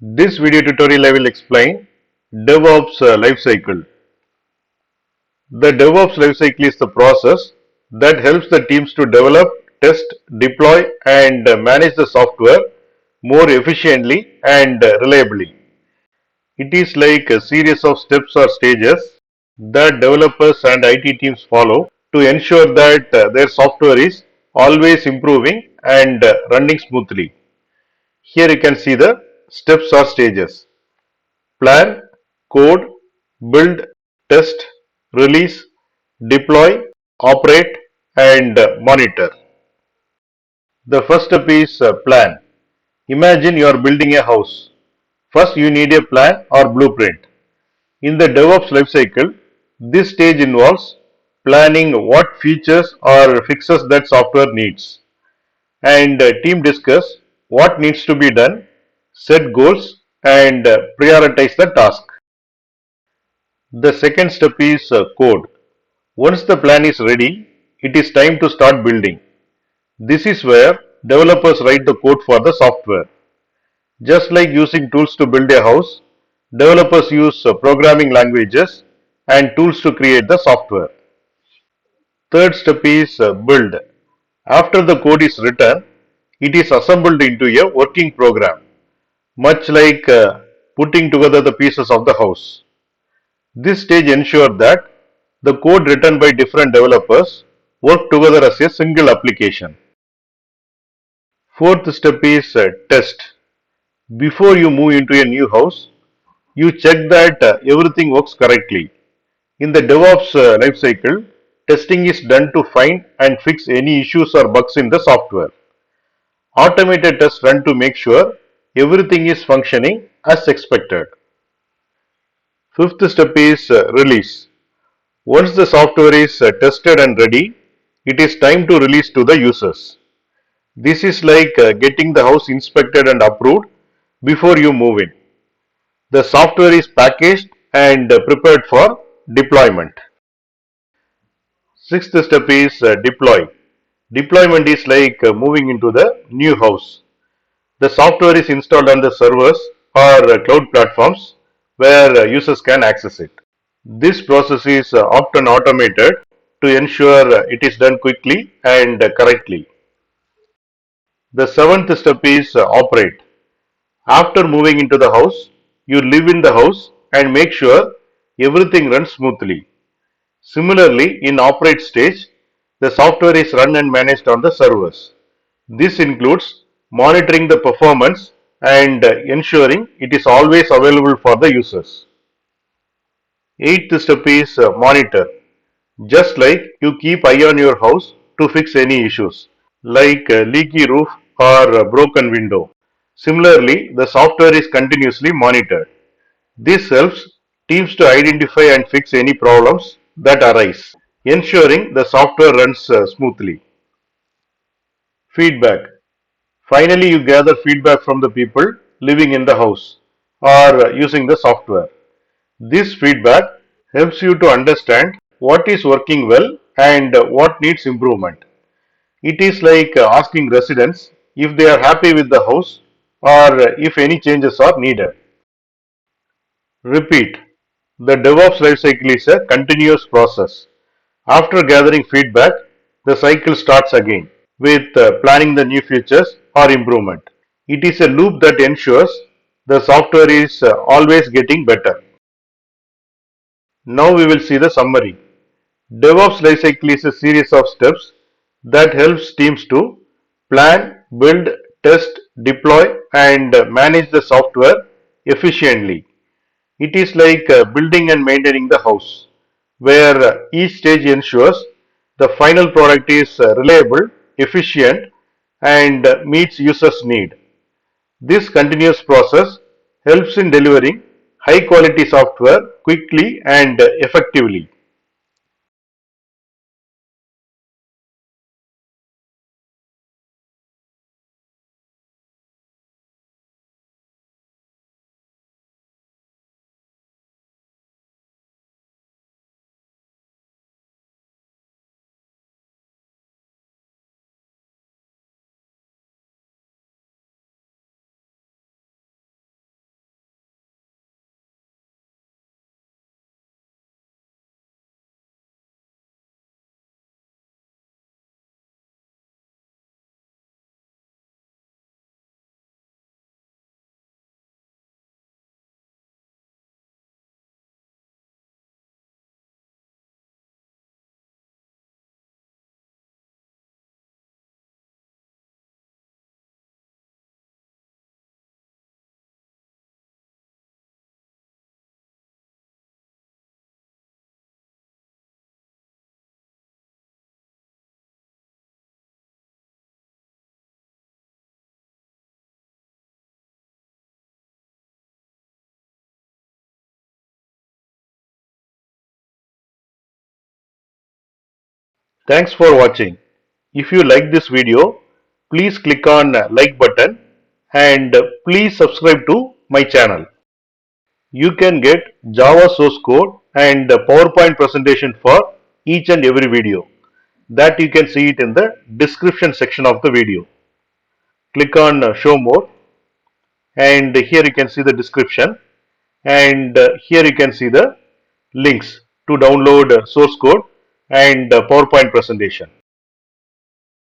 This video tutorial I will explain DevOps Lifecycle. The DevOps Lifecycle is the process that helps the teams to develop, test, deploy and manage the software more efficiently and reliably. It is like a series of steps or stages that developers and IT teams follow to ensure that their software is always improving and running smoothly. Here you can see the steps or stages. Plan, code, build, test, release, deploy, operate and monitor. The first step is plan. Imagine you are building a house. First you need a plan or blueprint. In the DevOps lifecycle, this stage involves planning what features or fixes that software needs, and team discuss what needs to be done, set goals and prioritize the task. The second step is code. Once the plan is ready, it is time to start building. This is where developers write the code for the software. Just like using tools to build a house, developers use programming languages and tools to create the software. Third step is build. After the code is written, it is assembled into a working program, much like putting together the pieces of the house. This stage ensures that the code written by different developers work together as a single application. Fourth step is test. Before you move into a new house, you check that everything works correctly. In the DevOps lifecycle, testing is done to find and fix any issues or bugs in the software. Automated tests run to make sure everything is functioning as expected. Fifth step is release. Once the software is tested and ready, it is time to release to the users. This is like getting the house inspected and approved before you move in. The software is packaged and prepared for deployment. Sixth step is deploy. Deployment is like moving into the new house. The software is installed on the servers or cloud platforms where users can access it. This process is often automated to ensure it is done quickly and correctly. The seventh step is operate. After moving into the house, you live in the house and make sure everything runs smoothly. Similarly, in operate stage, the software is run and managed on the servers. This includes monitoring the performance and ensuring it is always available for the users. Eighth step is monitor. Just like you keep eye on your house to fix any issues like leaky roof or a broken window. Similarly, the software is continuously monitored. This helps teams to identify and fix any problems that arise, ensuring the software runs smoothly. Feedback. Finally, you gather feedback from the people living in the house or using the software. This feedback helps you to understand what is working well and what needs improvement. It is like asking residents if they are happy with the house or if any changes are needed. Repeat. The DevOps lifecycle is a continuous process. After gathering feedback, the cycle starts again with planning the new features or improvement. It is a loop that ensures the software is always getting better. Now we will see the summary. DevOps lifecycle is a series of steps that helps teams to plan, build, test, deploy and manage the software efficiently. It is like building and maintaining the house, where each stage ensures the final product is reliable, efficient, and meets users' need. This continuous process helps in delivering high quality software quickly and effectively. Thanks for watching. If you like this video, please click on like button and please subscribe to my channel. You can get Java source code and PowerPoint presentation for each and every video. That you can see it in the description section of the video. Click on show more, and here you can see the description, and here you can see the links to download source code and PowerPoint presentation.